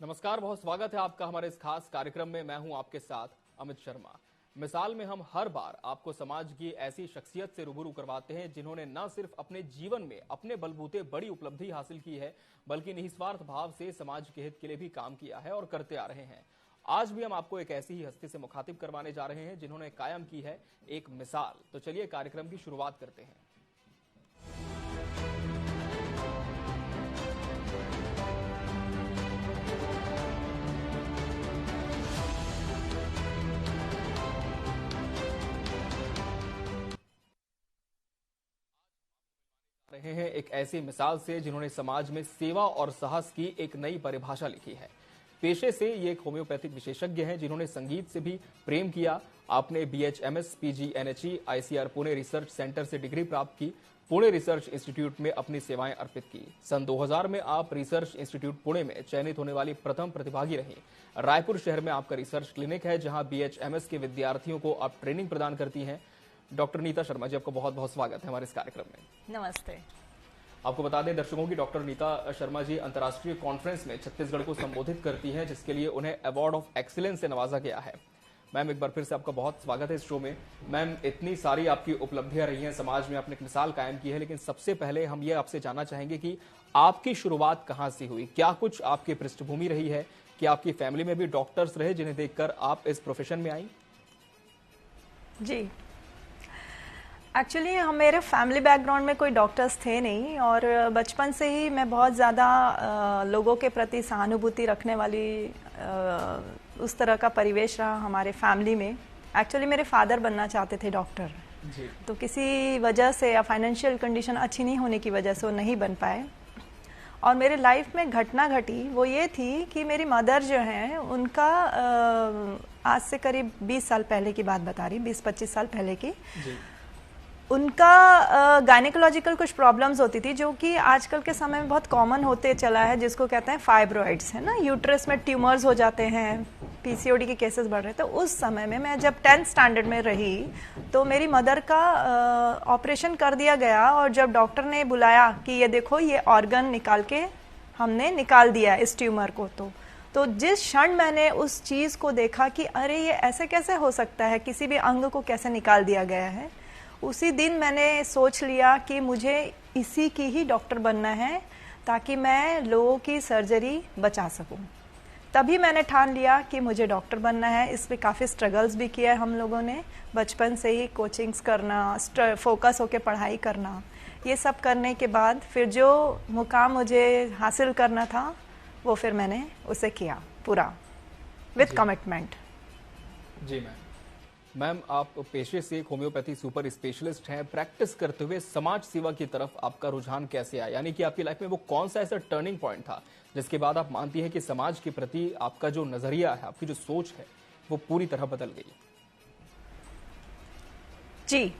नमस्कार, बहुत स्वागत है आपका हमारे इस खास कार्यक्रम में। मैं हूं आपके साथ अमित शर्मा। मिसाल में हम हर बार आपको समाज की ऐसी शख्सियत से रूबरू करवाते हैं जिन्होंने न सिर्फ अपने जीवन में अपने बलबूते बड़ी उपलब्धि हासिल की है, बल्कि निस्वार्थ भाव से समाज के हित के लिए भी काम किया है और करते आ रहे हैं। आज भी हम आपको एक ऐसी ही हस्ती से मुखातिब करवाने जा रहे हैं जिन्होंने कायम की है एक मिसाल। तो चलिए कार्यक्रम की शुरुआत करते हैं। रहे हैं एक ऐसी मिसाल से जिन्होंने समाज में सेवा और साहस की एक नई परिभाषा लिखी है। पेशे से ये एक होम्योपैथिक विशेषज्ञ हैं जिन्होंने संगीत से भी प्रेम किया। आपने BHMS, PG, NHE, ICR Pune research centre से डिग्री प्राप्त की। पुणे रिसर्च इंस्टीट्यूट में अपनी सेवाएं अर्पित की। सन 2000 में आप रिसर्च इंस्टीट्यूट पुणे में चयनित होने वाली प्रथम प्रतिभागी रही। रायपुर शहर में आपका रिसर्च क्लिनिक है जहां BHMS के विद्यार्थियों को आप ट्रेनिंग प्रदान करती हैं। डॉक्टर नीता शर्मा जी, आपका बहुत बहुत स्वागत है हमारे इस कार्यक्रम में। नमस्ते। आपको बता दें दर्शकों की, डॉक्टर नीता शर्मा जी अंतर्राष्ट्रीय कॉन्फ्रेंस में छत्तीसगढ़ को संबोधित करती हैं, जिसके लिए उन्हें अवार्ड ऑफ एक्सीलेंस से नवाजा गया है। मैम, एक बार फिर से आपका बहुत स्वागत है इस शो में। मैम, इतनी सारी आपकी उपलब्धियां रही हैं, समाज में आपने एक मिसाल कायम की है, लेकिन सबसे पहले हम ये आपसे जानना चाहेंगे कि आपकी शुरुआत कहाँ से हुई? क्या कुछ आपकी पृष्ठभूमि रही है? क्या आपकी फैमिली में भी डॉक्टर्स रहे जिन्हें देखकर आप इस प्रोफेशन में आई? जी, एक्चुअली हम मेरे फैमिली बैकग्राउंड में कोई डॉक्टर्स थे नहीं, और बचपन से ही मैं बहुत ज़्यादा लोगों के प्रति सहानुभूति रखने वाली उस तरह का परिवेश रहा हमारे फैमिली में। एक्चुअली मेरे फादर बनना चाहते थे डॉक्टर, तो किसी वजह से या फाइनेंशियल कंडीशन अच्छी नहीं होने की वजह से वो नहीं बन पाए। और मेरे लाइफ में घटना घटी वो ये थी कि मेरी मदर जो हैं उनका आज से करीब 20 साल पहले की बात बता रही, 20-25 साल पहले की, उनका गायनेकोलॉजिकल कुछ प्रॉब्लम्स होती थी जो कि आजकल के समय में बहुत कॉमन होते चला है, जिसको कहते हैं फाइब्रॉइड्स, है ना। यूट्रस में ट्यूमर्स हो जाते हैं, PCOD के केसेस बढ़ रहे थे। तो उस समय में मैं जब 10th स्टैंडर्ड में रही तो मेरी मदर का ऑपरेशन कर दिया गया, और जब डॉक्टर ने बुलाया कि ये देखो ये ऑर्गन निकाल के हमने निकाल दिया इस ट्यूमर को, तो जिस क्षण मैंने उस चीज़ को देखा कि अरे ये ऐसे कैसे हो सकता है, किसी भी अंग को कैसे निकाल दिया गया है, उसी दिन मैंने सोच लिया कि मुझे इसी की ही डॉक्टर बनना है ताकि मैं लोगों की सर्जरी बचा सकूं। तभी मैंने ठान लिया कि मुझे डॉक्टर बनना है। इस पे काफ़ी स्ट्रगल्स भी किया है हम लोगों ने, बचपन से ही कोचिंग्स करना, फोकस होकर पढ़ाई करना, ये सब करने के बाद फिर जो मुकाम मुझे हासिल करना था वो फिर मैंने उसे किया पूरा विथ कमिटमेंट। जी मैम, आप पेशे से एक होम्योपैथी सुपर स्पेशलिस्ट हैं। प्रैक्टिस करते हुए समाज सेवा की तरफ आपका रुझान कैसे आया? यानी कि आपकी लाइफ में वो कौन सा ऐसा टर्निंग पॉइंट था जिसके बाद आप मानती हैं कि समाज के प्रति आपका जो नजरिया है, आपकी जो सोच है, वो पूरी तरह बदल गई? जी,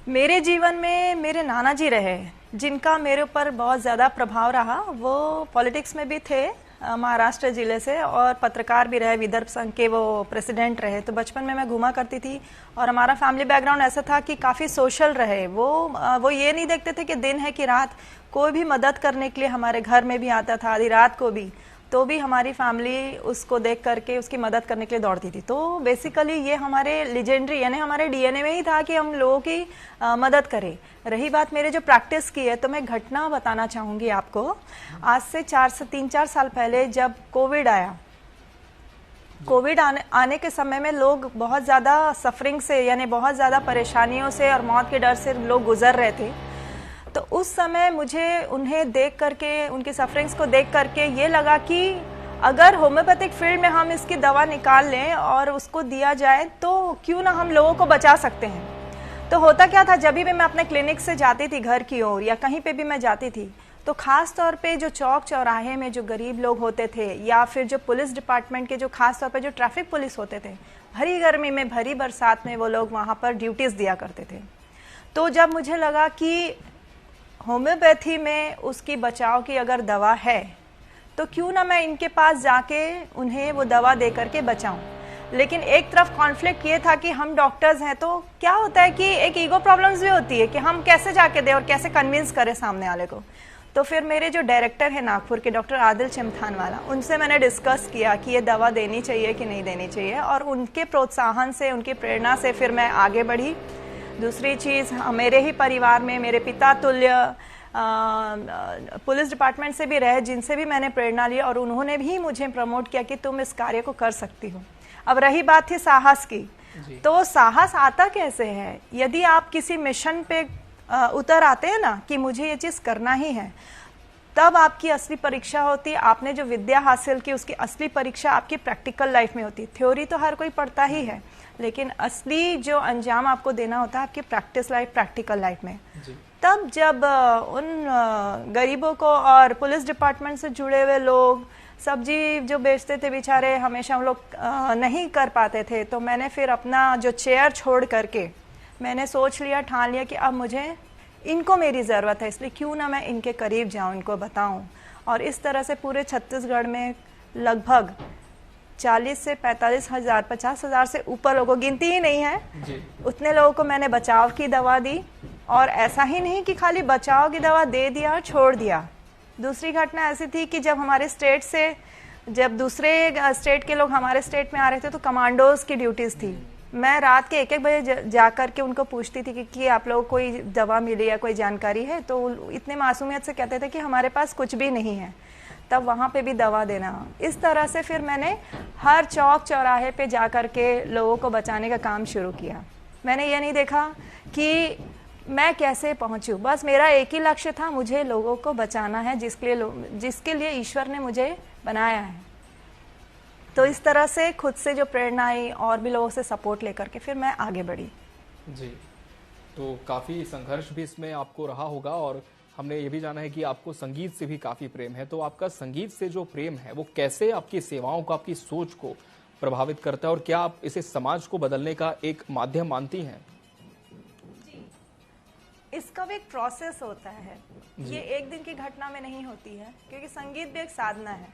मेरे जीवन में मेरे नाना जी रहे जिनका मेरे ऊपर बहुत ज़्यादा प्रभाव रहा। वो पॉलिटिक्स में भी थे, महाराष्ट्र जिले से, और पत्रकार भी रहे, विदर्भ संघ के वो प्रेसिडेंट रहे। तो बचपन में मैं घुमा करती थी, और हमारा फैमिली बैकग्राउंड ऐसा था कि काफ़ी सोशल रहे। वो ये नहीं देखते थे कि दिन है कि रात, कोई भी मदद करने के लिए हमारे घर में भी आता था, आधी रात को भी, तो भी हमारी फैमिली उसको देख करके उसकी मदद करने के लिए दौड़ती थी। तो बेसिकली ये हमारे लीजेंडरी, यानी हमारे DNA में ही था कि हम लोगों की मदद करें। रही बात मेरे जो प्रैक्टिस की है, तो मैं घटना बताना चाहूँगी आपको। आज से 3-4 साल पहले जब कोविड आया, कोविड आने के समय में लोग बहुत ज़्यादा सफरिंग से, यानी बहुत ज़्यादा परेशानियों से और मौत के डर से लोग गुजर रहे थे। तो उस समय मुझे उन्हें देख करके, उनकी सफरिंग्स को देख करके ये लगा कि अगर होम्योपैथिक फील्ड में हम इसकी दवा निकाल लें और उसको दिया जाए तो क्यों ना हम लोगों को बचा सकते हैं। तो होता क्या था, जब भी मैं अपने क्लिनिक से जाती थी घर की ओर या कहीं पे भी मैं जाती थी, तो खास तौर पे जो चौक चौराहे में जो गरीब लोग होते थे, या फिर जो पुलिस डिपार्टमेंट के जो खास तौर पे जो ट्रैफिक पुलिस होते थे, भरी गर्मी में, भरी बरसात में वो लोग वहाँ पर ड्यूटीज दिया करते थे। तो जब मुझे लगा कि होम्योपैथी में उसकी बचाव की अगर दवा है, तो क्यों ना मैं इनके पास जाके उन्हें वो दवा दे करके बचाऊं। लेकिन एक तरफ कॉन्फ्लिक्ट ये था कि हम डॉक्टर्स हैं, तो क्या होता है कि एक ईगो प्रॉब्लम्स भी होती है कि हम कैसे जाके दें और कैसे कन्विंस करें सामने वाले को। तो फिर मेरे जो डायरेक्टर है नागपुर के, डॉक्टर आदिल चिमथानवाला, उनसे मैंने डिस्कस किया कि ये दवा देनी चाहिए कि नहीं देनी चाहिए, और उनके प्रोत्साहन से, उनकी प्रेरणा से फिर मैं आगे बढ़ी। दूसरी चीज़, मेरे ही परिवार में मेरे पिता तुल्य पुलिस डिपार्टमेंट से भी रहे, जिनसे भी मैंने प्रेरणा ली, और उन्होंने भी मुझे प्रमोट किया कि तुम इस कार्य को कर सकती हो। अब रही बात थी साहस की, तो साहस आता कैसे है? यदि आप किसी मिशन पे उतर आते हैं ना कि मुझे ये चीज़ करना ही है, तब आपकी असली परीक्षा होती है। आपने जो विद्या हासिल की उसकी असली परीक्षा आपकी प्रैक्टिकल लाइफ में होती है। थ्योरी तो हर कोई पढ़ता ही है, लेकिन असली जो अंजाम आपको देना होता है आपकी प्रैक्टिस लाइफ, प्रैक्टिकल लाइफ में। तब जब उन गरीबों को और पुलिस डिपार्टमेंट से जुड़े हुए लोग सब्जी जो बेचते थे बेचारे, हमेशा हम लोग नहीं कर पाते थे, तो मैंने फिर अपना जो चेयर छोड़ करके मैंने सोच लिया, ठान लिया कि अब मुझे इनको मेरी ज़रूरत है, इसलिए क्यों ना मैं इनके करीब जाऊं, इनको बताऊं। और इस तरह से पूरे छत्तीसगढ़ में लगभग 40 से 45 हज़ार, 50 हज़ार से ऊपर लोगों, गिनती ही नहीं है जी, उतने लोगों को मैंने बचाव की दवा दी। और ऐसा ही नहीं कि खाली बचाव की दवा दे दिया और छोड़ दिया। दूसरी घटना ऐसी थी कि जब हमारे स्टेट से, जब दूसरे स्टेट के लोग हमारे स्टेट में आ रहे थे तो कमांडोज की ड्यूटीज थी। मैं रात के 1-1 बजे जा कर के उनको पूछती थी कि आप लोगों को कोई दवा मिली या कोई जानकारी है, तो इतने मासूमियत से कहते थे कि हमारे पास कुछ भी नहीं है। तब वहाँ पे भी दवा देना। इस तरह से फिर मैंने हर चौक चौराहे पे जा कर के लोगों को बचाने का काम शुरू किया। मैंने ये नहीं देखा कि मैं कैसे पहुँचूँ, बस मेरा एक ही लक्ष्य था, मुझे लोगों को बचाना है, जिसके लिए ईश्वर ने मुझे बनाया है। तो इस तरह से खुद से जो प्रेरणा आई और भी लोगों से सपोर्ट लेकर के फिर मैं आगे बढ़ी। जी, तो काफ़ी संघर्ष भी इसमें आपको रहा होगा, और हमने ये भी जाना है कि आपको संगीत से भी काफ़ी प्रेम है। तो आपका संगीत से जो प्रेम है वो कैसे आपकी सेवाओं को, आपकी सोच को प्रभावित करता है, और क्या आप इसे समाज को बदलने का एक माध्यम मानती हैं? इसका भी एक प्रोसेस होता है, ये एक दिन की घटना में नहीं होती है, क्योंकि संगीत भी एक साधना है।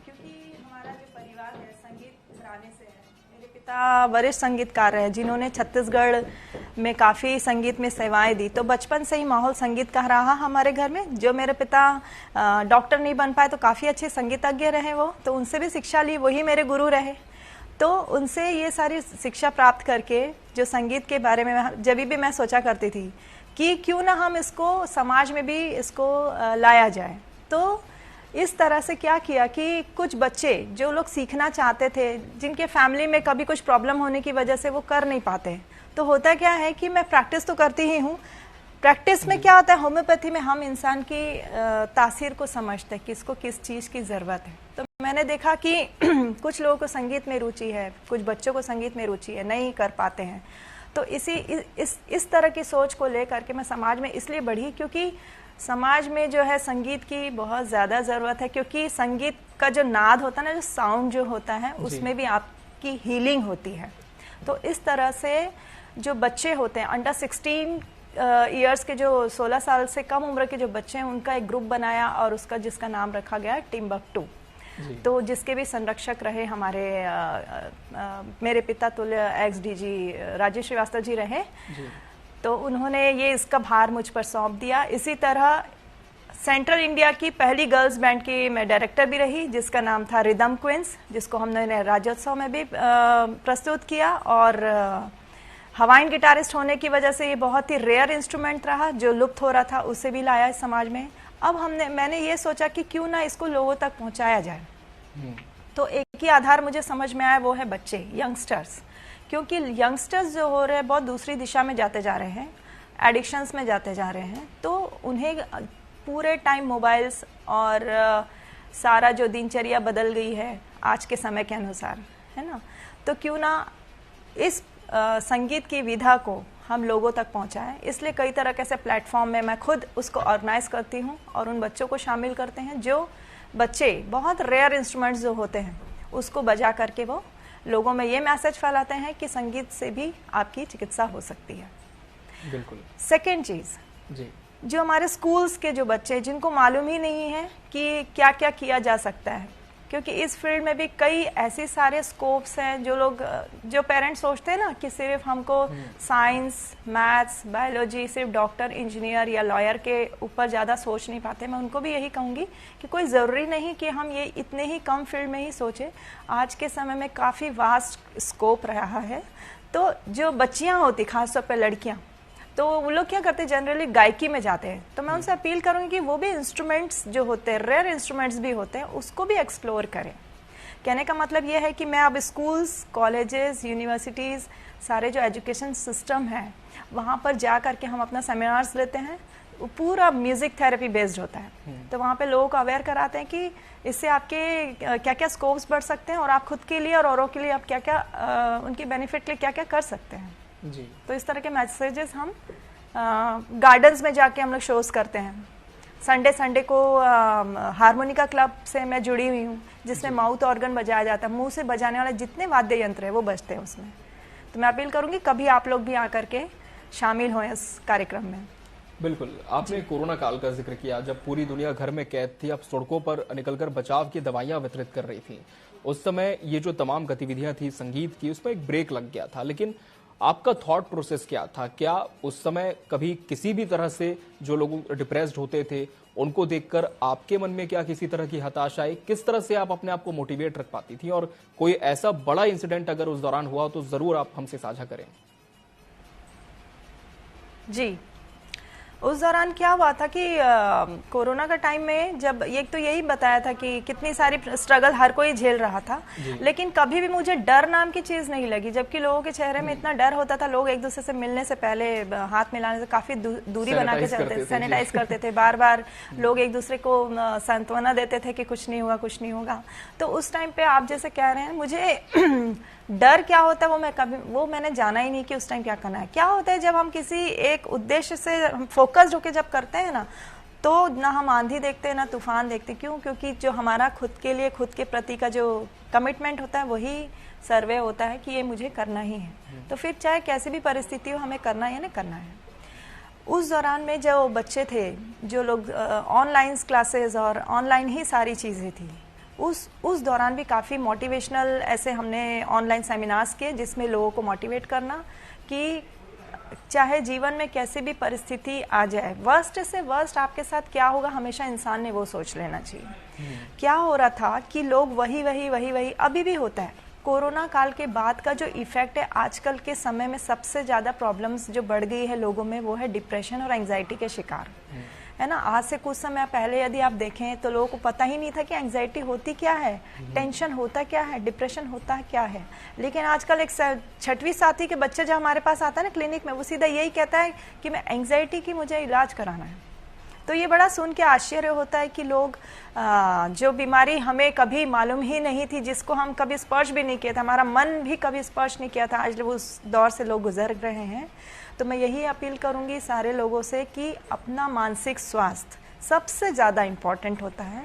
क्योंकि हमारा जो परिवार है संगीत घराने से है। मेरे पिता वरिष्ठ संगीतकार हैं जिन्होंने छत्तीसगढ़ में काफ़ी संगीत में सेवाएं दी, तो बचपन से ही माहौल संगीत का रहा हमारे घर में। जो मेरे पिता डॉक्टर नहीं बन पाए तो काफ़ी अच्छे संगीतज्ञ रहे वो, तो उनसे भी शिक्षा ली, वही मेरे गुरु रहे। तो उनसे ये सारी शिक्षा प्राप्त करके जो संगीत के बारे में जब भी मैं सोचा करती थी कि क्यों ना हम इसको समाज में भी इसको लाया जाए। तो इस तरह से क्या किया कि कुछ बच्चे जो लोग सीखना चाहते थे, जिनके फैमिली में कभी कुछ प्रॉब्लम होने की वजह से वो कर नहीं पाते, तो होता क्या है कि मैं प्रैक्टिस तो करती ही हूँ। प्रैक्टिस में क्या होता है, होम्योपैथी में हम इंसान की तासीर को समझते हैं कि इसको किस चीज़ की ज़रूरत है। तो मैंने देखा कि कुछ लोगों को संगीत में रुचि है, कुछ बच्चों को संगीत में रुचि है, नहीं कर पाते हैं। तो इस तरह की सोच को लेकर के मैं समाज में इसलिए बढ़ी क्योंकि समाज में जो है संगीत की बहुत ज़्यादा ज़रूरत है, क्योंकि संगीत का जो नाद होता है ना, जो साउंड जो होता है, उसमें भी आपकी हीलिंग होती है। तो इस तरह से जो बच्चे होते हैं अंडर 16 ईयर्स के, जो 16 साल से कम उम्र के जो बच्चे हैं, उनका एक ग्रुप बनाया और उसका जिसका नाम रखा गया टिम्बकटू। तो जिसके भी संरक्षक रहे हमारे मेरे पिता तुल्य XDG राजेश श्रीवास्तव जी रहे। तो उन्होंने ये इसका भार मुझ पर सौंप दिया। इसी तरह सेंट्रल इंडिया की पहली गर्ल्स बैंड की मैं डायरेक्टर भी रही, जिसका नाम था रिदम क्वींस, जिसको हमने राज्योत्सव में भी प्रस्तुत किया। और हवाइन गिटारिस्ट होने की वजह से ये बहुत ही रेयर इंस्ट्रूमेंट रहा, जो लुप्त हो रहा था उसे भी लाया इस समाज में। अब मैंने ये सोचा कि क्यों ना इसको लोगों तक पहुंचाया जाए। तो एक ही आधार मुझे समझ में आया, वो है बच्चे, यंगस्टर्स। क्योंकि यंगस्टर्स जो हो रहे हैं बहुत दूसरी दिशा में जाते जा रहे हैं, एडिक्शंस में जाते जा रहे हैं। तो उन्हें पूरे टाइम मोबाइल्स और सारा जो दिनचर्या बदल गई है आज के समय के अनुसार, है ना। तो क्यों ना इस संगीत की विधा को हम लोगों तक पहुंचाएं। इसलिए कई तरह के ऐसे प्लेटफॉर्म में मैं खुद उसको ऑर्गेनाइज करती हूं और उन बच्चों को शामिल करते हैं जो बच्चे बहुत रेयर इंस्ट्रूमेंट्स जो होते हैं उसको बजा करके वो लोगों में ये मैसेज फैलाते हैं कि संगीत से भी आपकी चिकित्सा हो सकती है। बिल्कुल। सेकेंड चीज़ जी, जो हमारे स्कूल्स के जो बच्चे जिनको मालूम ही नहीं है कि क्या क्या किया जा सकता है, क्योंकि इस फील्ड में भी कई ऐसे सारे स्कोप्स हैं जो पेरेंट्स सोचते हैं ना कि सिर्फ हमको साइंस, मैथ्स, बायोलॉजी, सिर्फ डॉक्टर, इंजीनियर या लॉयर के ऊपर ज़्यादा सोच नहीं पाते। मैं उनको भी यही कहूँगी कि कोई ज़रूरी नहीं कि हम ये इतने ही कम फील्ड में ही सोचें। आज के समय में काफ़ी वास्ट स्कोप रहा है। तो जो बच्चियाँ होती, खासतौर पर लड़कियाँ, तो वो लोग क्या करते हैं, जनरली गायकी में जाते हैं। तो मैं उनसे अपील करूंगी कि वो भी इंस्ट्रूमेंट्स जो होते हैं, रेयर इंस्ट्रूमेंट्स भी होते हैं, उसको भी एक्सप्लोर करें। कहने का मतलब ये है कि मैं अब स्कूल्स, कॉलेजेस, यूनिवर्सिटीज़, सारे जो एजुकेशन सिस्टम है वहाँ पर जा करके हम अपना सेमिनार्स लेते हैं। पूरा म्यूजिक थेरेपी बेस्ड होता है। तो वहाँ पे लोगों को अवेयर कराते हैं कि इससे आपके क्या क्या स्कोप्स बढ़ सकते हैं और आप खुद के लिए और औरों के लिए आप क्या क्या उनकी बेनिफिट के लिए क्या क्या कर सकते हैं जी। तो इस तरह के मैसेजेस हम गार्डन्स में जाके हम लोग शोज करते हैं। संडे को हारमोनिका क्लब से मैं जुड़ी हुई हूँ, जिसमें माउथ ऑर्गन बजाया जाता है। मुंह से बजाने वाले जितने वाद्य यंत्र है वो बजते हैं उसमें। तो मैं अपील करूंगी कभी आप लोग भी आकर के शामिल हों इस कार्यक्रम में। बिल्कुल, आपने कोरोना काल का जिक्र किया, जब पूरी दुनिया घर में कैद थी, अब सड़कों पर निकलकर बचाव की दवाइयां वितरित कर रही थी। उस समय ये जो तमाम गतिविधियां थी संगीत की, उसमें एक ब्रेक लग गया था। लेकिन आपका थॉट प्रोसेस क्या था? क्या उस समय कभी किसी भी तरह से जो लोग डिप्रेस्ड होते थे उनको देखकर आपके मन में क्या किसी तरह की हताशा आई? किस तरह से आप अपने आप को मोटिवेट रख पाती थी? और कोई ऐसा बड़ा इंसिडेंट अगर उस दौरान हुआ तो जरूर आप हमसे साझा करें। जी, उस दौरान क्या हुआ था कि कोरोना का टाइम में जब एक तो यही बताया था कि कितनी सारी स्ट्रगल हर कोई झेल रहा था, लेकिन कभी भी मुझे डर नाम की चीज नहीं लगी। जबकि लोगों के चेहरे में इतना डर होता था, लोग एक दूसरे से मिलने से पहले हाथ मिलाने से काफी दूरी बना के चलते, सैनिटाइज करते थे, बार बार लोग एक दूसरे को सांत्वना देते थे कि कुछ नहीं होगा, कुछ नहीं होगा। तो उस टाइम पे आप जैसे कह रहे हैं, मुझे डर क्या होता है वो मैंने जाना ही नहीं कि उस टाइम क्या करना है। क्या होता है जब हम किसी एक उद्देश्य से हम फोकस्ड होकर जब करते हैं ना, तो ना हम आंधी देखते हैं ना तूफान देखते। क्यों? क्योंकि जो हमारा खुद के लिए, खुद के प्रति का जो कमिटमेंट होता है वही सर्वे होता है कि ये मुझे करना ही है। तो फिर चाहे कैसी भी परिस्थिति हो, हमें करना है या नहीं करना है। उस दौरान में जो बच्चे थे, जो लोग ऑनलाइन क्लासेस और ऑनलाइन ही सारी चीज़ें थी, उस दौरान भी काफ़ी मोटिवेशनल ऐसे हमने ऑनलाइन सेमिनार्स किए, जिसमें लोगों को मोटिवेट करना कि चाहे जीवन में कैसी भी परिस्थिति आ जाए, वर्स्ट से वर्स्ट आपके साथ क्या होगा, हमेशा इंसान ने वो सोच लेना चाहिए। क्या हो रहा था कि लोग वही अभी भी होता है। कोरोना काल के बाद का जो इफेक्ट है, आजकल के समय में सबसे ज़्यादा प्रॉब्लम्स जो बढ़ गई है लोगों में, वो है डिप्रेशन और एंग्जाइटी के शिकार, है ना। आज से कुछ समय पहले यदि आप देखें तो लोगों को पता ही नहीं था कि एंग्जाइटी होती क्या है, टेंशन होता क्या है, डिप्रेशन होता क्या है। लेकिन आजकल एक 6वीं साथी के बच्चे जो हमारे पास आता है ना क्लिनिक में, वो सीधा यही कहता है कि मैं एंग्जाइटी की मुझे इलाज कराना है। तो ये बड़ा सुन के आश्चर्य होता है कि लोग जो बीमारी हमें कभी मालूम ही नहीं थी, जिसको हम कभी स्पर्श भी नहीं किया था, हमारा मन भी कभी स्पर्श नहीं किया था, आज उस दौर से लोग गुजर रहे हैं। तो मैं यही अपील करूंगी सारे लोगों से कि अपना मानसिक स्वास्थ्य सबसे ज़्यादा इम्पॉर्टेंट होता है,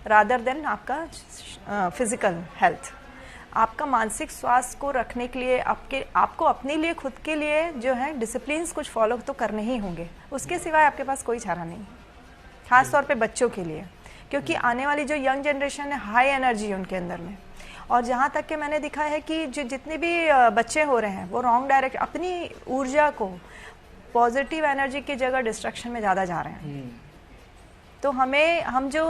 रादर देन आपका फिजिकल हेल्थ। आपका मानसिक स्वास्थ्य को रखने के लिए आपको अपने लिए, खुद के लिए जो है डिसिप्लिन्स कुछ फॉलो तो करने ही होंगे, उसके सिवाय आपके पास कोई चारा नहीं, खास तौर पे बच्चों के लिए। क्योंकि आने वाली जो यंग जनरेशन है, हाई एनर्जी उनके अंदर में, और जहाँ तक कि मैंने देखा है कि जो जितने भी बच्चे हो रहे हैं वो रॉन्ग डायरेक्ट, अपनी ऊर्जा को पॉजिटिव एनर्जी की जगह डिस्ट्रक्शन में ज़्यादा जा रहे हैं। तो हम जो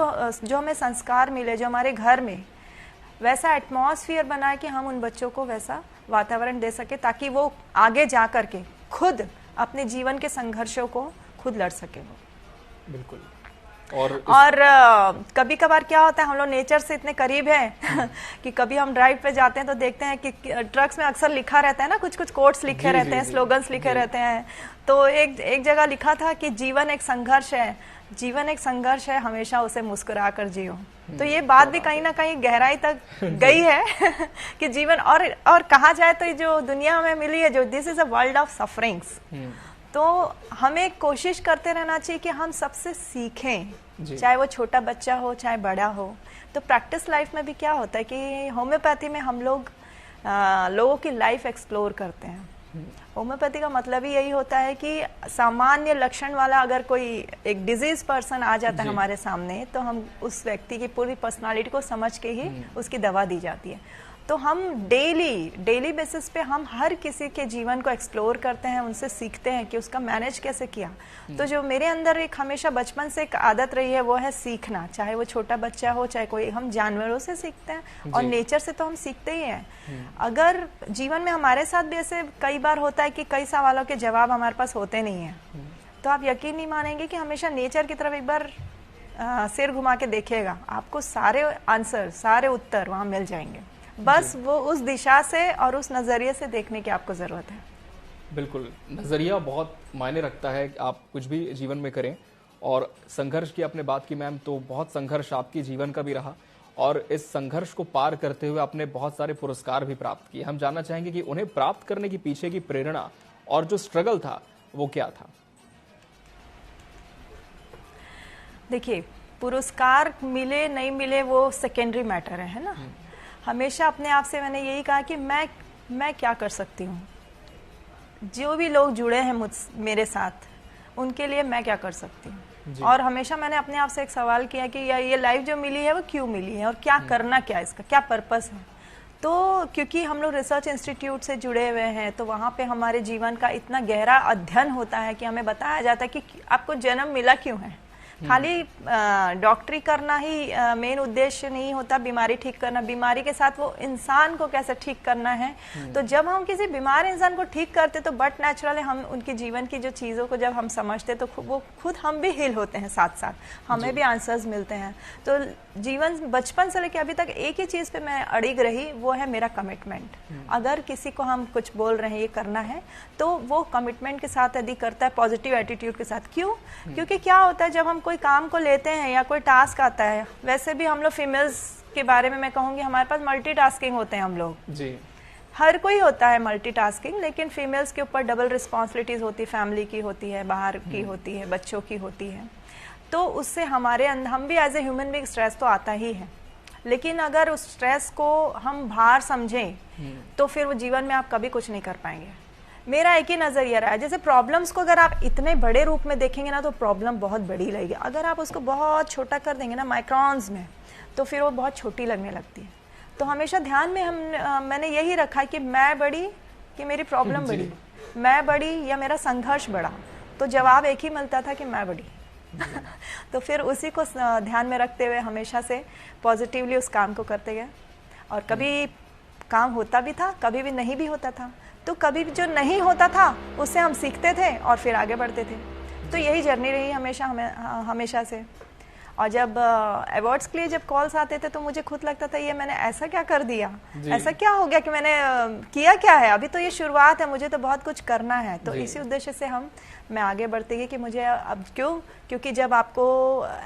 हमें संस्कार मिले, जो हमारे घर में वैसा एटमॉस्फेयर बनाए कि हम उन बच्चों को वैसा वातावरण दे सके, ताकि वो आगे जा करके खुद अपने जीवन के संघर्षों को खुद लड़ सके। वो बिल्कुल। और कभी कभार क्या होता है, हम लोग नेचर से इतने करीब हैं कि कभी हम ड्राइव पे जाते हैं तो देखते हैं कि ट्रक्स में अक्सर लिखा रहता है ना, कुछ कोट्स लिखे रहते हैं, स्लोगन्स लिखे रहते हैं। तो एक जगह लिखा था कि जीवन एक संघर्ष है, जीवन एक संघर्ष है, हमेशा उसे मुस्कुरा कर जियो। तो ये बात भी कहीं ना कहीं गहराई तक गई है कि जीवन और कहा जाए तो जो दुनिया हमें मिली है, जो this is a world of sufferings, तो हमें कोशिश करते रहना चाहिए कि हम सबसे सीखें, चाहे वो छोटा बच्चा हो चाहे बड़ा हो। तो प्रैक्टिस लाइफ में भी क्या होता है कि होम्योपैथी में हम लोग लोगों की लाइफ एक्सप्लोर करते हैं, होम्योपैथी का मतलब ही यही होता है कि सामान्य लक्षण वाला अगर कोई एक डिजीज पर्सन आ जाता है हमारे सामने, तो हम उस व्यक्ति की पूरी पर्सनालिटी को समझ के ही उसकी दवा दी जाती है। तो हम डेली बेसिस पे हम हर किसी के जीवन को एक्सप्लोर करते हैं, उनसे सीखते हैं कि उसका मैनेज कैसे किया। तो जो मेरे अंदर एक हमेशा बचपन से एक आदत रही है वो है सीखना, चाहे वो छोटा बच्चा हो चाहे कोई, हम जानवरों से सीखते हैं और नेचर से तो हम सीखते ही हैं। अगर जीवन में हमारे साथ भी ऐसे कई बार होता है कि कई सवालों के जवाब हमारे पास होते नहीं है, तो आप यकीन नहीं मानेंगे कि हमेशा नेचर की तरफ एक बार सिर घुमा के देखिएगा, आपको सारे आंसर, सारे उत्तर वहां मिल जाएंगे। बस वो उस दिशा से और उस नजरिए से देखने की आपको जरूरत है। बिल्कुल, नजरिया बहुत मायने रखता है। आप कुछ भी जीवन में करें, और संघर्ष की आपने बात की मैम, तो बहुत संघर्ष आपके जीवन का भी रहा, और इस संघर्ष को पार करते हुए आपने बहुत सारे पुरस्कार भी प्राप्त किए। हम जानना चाहेंगे कि उन्हें प्राप्त करने के पीछे की प्रेरणा और जो स्ट्रगल था वो क्या था? देखिए, पुरस्कार मिले नहीं मिले वो सेकेंडरी मैटर है ना। हमेशा अपने आप से मैंने यही कहा कि मैं क्या कर सकती हूँ, जो भी लोग जुड़े हैं मेरे साथ, उनके लिए मैं क्या कर सकती हूँ। और हमेशा मैंने अपने आप से एक सवाल किया कि ये लाइफ जो मिली है वो क्यों मिली है और क्या करना, क्या इसका क्या पर्पस है। तो क्योंकि हम लोग रिसर्च इंस्टीट्यूट से जुड़े हुए हैं, तो वहाँ पे हमारे जीवन का इतना गहरा अध्ययन होता है कि हमें बताया जाता है कि आपको जन्म मिला क्यों है। खाली डॉक्टरी करना ही मेन उद्देश्य नहीं होता, बीमारी ठीक करना, बीमारी के साथ वो इंसान को कैसे ठीक करना है। तो जब हम किसी बीमार इंसान को ठीक करते तो बट नेचुरली हम उनके जीवन की जो चीज़ों को जब हम समझते तो वो खुद हम भी हील होते हैं, साथ साथ हमें भी आंसर्स मिलते हैं। तो जीवन बचपन से लेकर अभी तक एक ही चीज़ पे मैं अड़िग रही, वो है मेरा कमिटमेंट। अगर किसी को हम कुछ बोल रहे हैं ये करना है, तो वो कमिटमेंट के साथ यदि करता है, पॉजिटिव एटीट्यूड के साथ। क्यों? क्योंकि क्या होता है जब हम कोई काम को लेते हैं या कोई टास्क आता है, वैसे भी हम लोग फीमेल्स के बारे में मैं कहूंगी हमारे पास मल्टीटास्किंग होते हैं हम लोग जी। हर कोई होता है मल्टीटास्किंग, लेकिन फीमेल्स के ऊपर डबल रिस्पॉन्सिबिलिटीज होती है, फैमिली की होती है, बाहर की होती है, बच्चों की होती है। तो उससे हमारे अंदर, हम भी as a human being stress तो आता ही है, लेकिन अगर उस स्ट्रेस को हम भार समझें तो फिर वो जीवन में आप कभी कुछ नहीं कर पाएंगे। मेरा एक ही नजरिया रहा है, जैसे प्रॉब्लम्स को अगर आप इतने बड़े रूप में देखेंगे ना तो प्रॉब्लम बहुत बड़ी लगेगी। अगर आप उसको बहुत छोटा कर देंगे ना, माइक्रॉन्स में, तो फिर वो बहुत छोटी लगने लगती है। तो हमेशा ध्यान में मैंने यही रखा है कि मैं बड़ी कि मेरी प्रॉब्लम बड़ी, मैं बड़ी या मेरा संघर्ष बड़ा। तो जवाब एक ही मिलता था कि मैं बड़ी। तो फिर उसी को ध्यान में रखते हुए हमेशा से पॉजिटिवली उस काम को करते गए, और कभी काम होता भी था, कभी भी नहीं भी होता था। तो कभी जो नहीं होता था उससे हम सीखते थे और फिर आगे बढ़ते थे। तो यही जर्नी रही हमेशा से। और जब अवार्ड्स के लिए जब कॉल्स आते थे तो मुझे खुद लगता था ये मैंने ऐसा क्या कर दिया, ऐसा क्या हो गया कि मैंने किया क्या है, अभी तो ये शुरुआत है, मुझे तो बहुत कुछ करना है। तो इसी उद्देश्य से मैं आगे बढ़ती गई कि मुझे अब क्योंकि जब आपको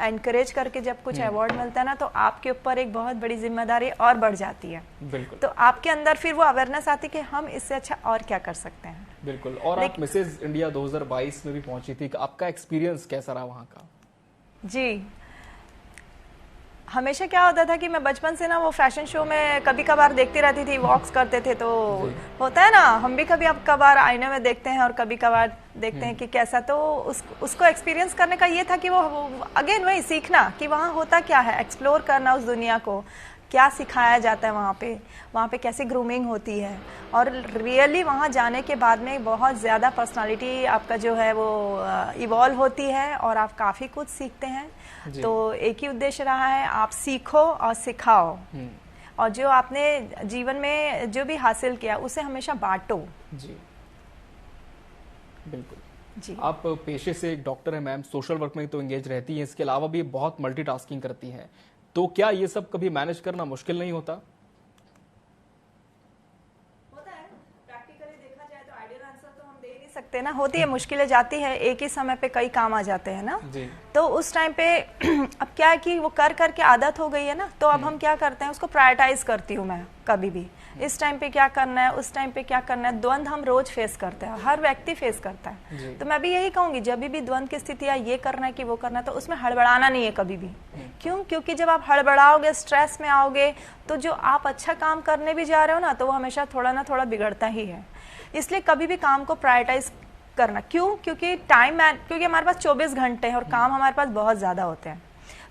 एनकरेज करके जब कुछ अवार्ड मिलता है ना, तो आपके ऊपर एक बहुत बड़ी जिम्मेदारी और बढ़ जाती है। बिल्कुल। तो आपके अंदर फिर वो अवेयरनेस आती है कि हम इससे अच्छा और क्या कर सकते हैं। बिल्कुल। और आप मिसेज इंडिया 2022 में भी पहुंची थी, आपका एक्सपीरियंस कैसा रहा वहाँ का? जी, हमेशा क्या होता था कि मैं बचपन से ना वो फैशन शो में कभी कभार देखती रहती थी, वॉक्स करते थे, तो होता है ना, हम भी कभी अब कभार आईने में देखते हैं और कभी कभार देखते हैं कि कैसा। तो उसको एक्सपीरियंस करने का ये था कि वो अगेन वही सीखना कि वहाँ होता क्या है, एक्सप्लोर करना उस दुनिया को, क्या सिखाया जाता है वहाँ पे कैसी ग्रूमिंग होती है। और रियली वहाँ जाने के बाद में बहुत ज़्यादा पर्सनालिटी आपका जो है वो इवॉल्व होती है और आप काफ़ी कुछ सीखते हैं। तो एक ही उद्देश्य रहा है, आप सीखो और सिखाओ, और जो आपने जीवन में जो भी हासिल किया उसे हमेशा बांटो। जी बिल्कुल जी। आप पेशे से एक डॉक्टर है मैम, सोशल वर्क में तो एंगेज रहती हैं, इसके अलावा भी बहुत मल्टीटास्किंग करती हैं, तो क्या ये सब कभी मैनेज करना मुश्किल नहीं होता? सकते ना, होती है, मुश्किलें जाती है, एक ही समय पे कई काम आ जाते हैं ना जी। तो उस टाइम पे अब क्या है कि वो कर करके आदत हो गई है ना, तो अब हम क्या करते हैं, उसको प्रायोरिटाइज करती हूँ मैं कभी भी, इस टाइम पे क्या करना है, उस टाइम पे क्या करना है। द्वंद हम रोज फेस करते हैं, हर व्यक्ति फेस करता है। तो मैं भी यही कहूंगी, जब भी द्वंद की स्थिति है, ये करना है कि वो करना है, तो उसमें हड़बड़ाना नहीं है कभी भी। क्यों? क्योंकि जब आप हड़बड़ाओगे, स्ट्रेस में आओगे, तो जो आप अच्छा काम करने भी जा रहे हो ना, तो वो हमेशा थोड़ा ना थोड़ा बिगड़ता ही है। इसलिए कभी भी काम को प्रायोरिटाइज करना, क्यों? क्योंकि क्योंकि हमारे पास 24 घंटे हैं और काम हमारे पास बहुत ज्यादा होते हैं,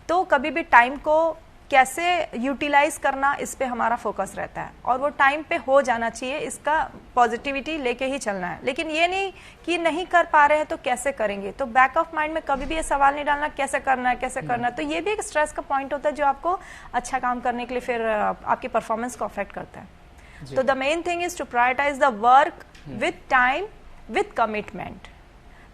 तो कभी भी टाइम को कैसे यूटिलाइज करना, इस पे हमारा फोकस रहता है और वो टाइम पे हो जाना चाहिए, इसका पॉजिटिविटी लेके ही चलना है। लेकिन ये नहीं कि नहीं कर पा रहे हैं तो कैसे करेंगे, तो बैक ऑफ माइंड में कभी भी ये सवाल नहीं डालना कैसे करना है, कैसे करना है। तो ये भी एक स्ट्रेस का पॉइंट होता है जो आपको अच्छा काम करने के लिए फिर आपकी परफॉर्मेंस को अफेक्ट करता है। तो the main thing is to prioritise the work with time with commitment.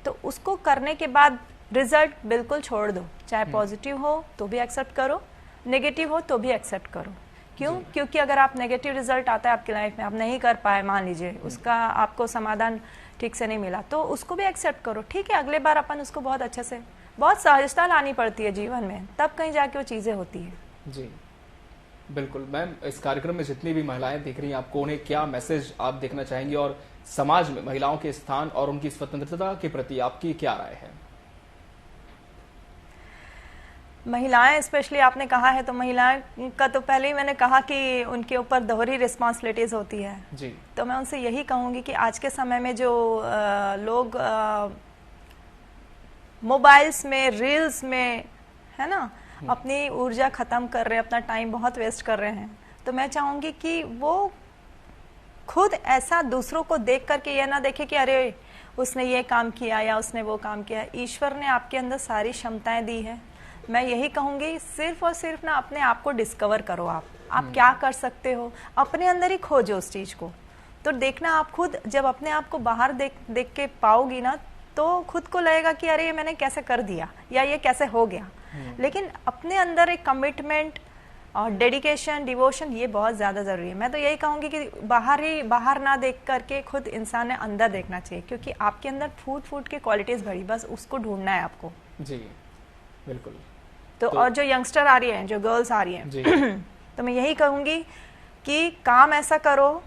तो उसको करने के बाद रिजल्ट बिल्कुल छोड़ दो, चाहे पॉजिटिव हो तो भी एक्सेप्ट करो, नेगेटिव हो तो भी एक्सेप्ट करो। क्यों? क्योंकि अगर आप नेगेटिव रिजल्ट आता है आपकी लाइफ में, आप नहीं कर पाए, मान लीजिए उसका आपको समाधान ठीक से नहीं मिला, तो उसको भी एक्सेप्ट करो। ठीक है, अगले बार अपन उसको बहुत अच्छे से, बहुत सहजता लानी पड़ती है जीवन में, तब कहीं जाके वो चीजें होती है। जी बिल्कुल। मैम, इस कार्यक्रम में जितनी भी महिलाएं देख रही हैं, आपको उन्हें क्या मैसेज आप देखना चाहेंगी और समाज में महिलाओं के स्थान और उनकी स्वतंत्रता के प्रति आपकी क्या राय है? महिलाएं स्पेशली आपने कहा है, तो महिलाएं का तो पहले ही मैंने कहा कि उनके ऊपर दोहरी रिस्पॉन्सिबिलिटीज होती है जी। तो मैं उनसे यही कहूंगी कि आज के समय में जो लोग मोबाइल्स में, रील्स में, है ना, अपनी ऊर्जा खत्म कर रहे हैं, अपना टाइम बहुत वेस्ट कर रहे हैं, तो मैं चाहूंगी कि वो खुद ऐसा दूसरों को देख करके ये ना देखे कि अरे उसने ये काम किया या उसने वो काम किया। ईश्वर ने आपके अंदर सारी क्षमताएं दी है। मैं यही कहूंगी सिर्फ और सिर्फ ना अपने आप को डिस्कवर करो। आप क्या कर सकते हो, अपने अंदर ही खोजो उस चीज को। तो देखना, आप खुद जब अपने आप को बाहर देख के पाओगी ना, तो खुद को लगेगा कि अरे ये मैंने कैसे कर दिया या ये कैसे हो गया। लेकिन अपने अंदर एक कमिटमेंट और डेडिकेशन, डिवोशन, ये बहुत ज्यादा जरूरी है। मैं तो यही कहूंगी कि बाहर ना देख करके खुद इंसान ने अंदर देखना चाहिए, क्योंकि आपके अंदर फूड के क्वालिटीज भरी, बस उसको ढूंढना है आपको। जी बिल्कुल। तो और जो यंगस्टर आ रही हैं, जो गर्ल्स आ रही हैं, तो मैं यही कहूंगी कि काम ऐसा करो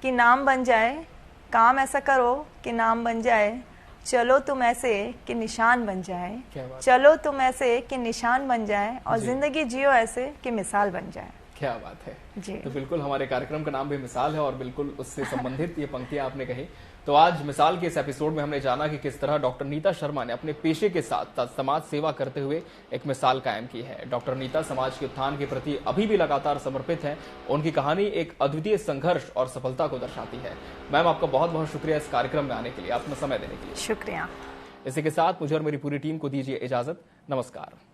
कि नाम बन जाए, काम ऐसा करो कि नाम बन जाए, चलो तुम ऐसे कि निशान बन जाए, चलो तुम ऐसे कि निशान बन जाए, और जिंदगी जियो ऐसे कि मिसाल बन जाए। क्या बात है जी। तो बिल्कुल हमारे कार्यक्रम का नाम भी मिसाल है और बिल्कुल उससे संबंधित ये पंक्तियां आपने कही। तो आज मिसाल के इस एपिसोड में हमने जाना कि किस तरह डॉक्टर नीता शर्मा ने अपने पेशे के साथ समाज सेवा करते हुए एक मिसाल कायम की है। डॉक्टर नीता समाज के उत्थान के प्रति अभी भी लगातार समर्पित हैं। उनकी कहानी एक अद्वितीय संघर्ष और सफलता को दर्शाती है। मैम, आपका बहुत बहुत शुक्रिया इस कार्यक्रम में आने के लिए, अपना समय देने के लिए। शुक्रिया। इसी के साथ मुझे और मेरी पूरी टीम को दीजिए इजाजत। नमस्कार।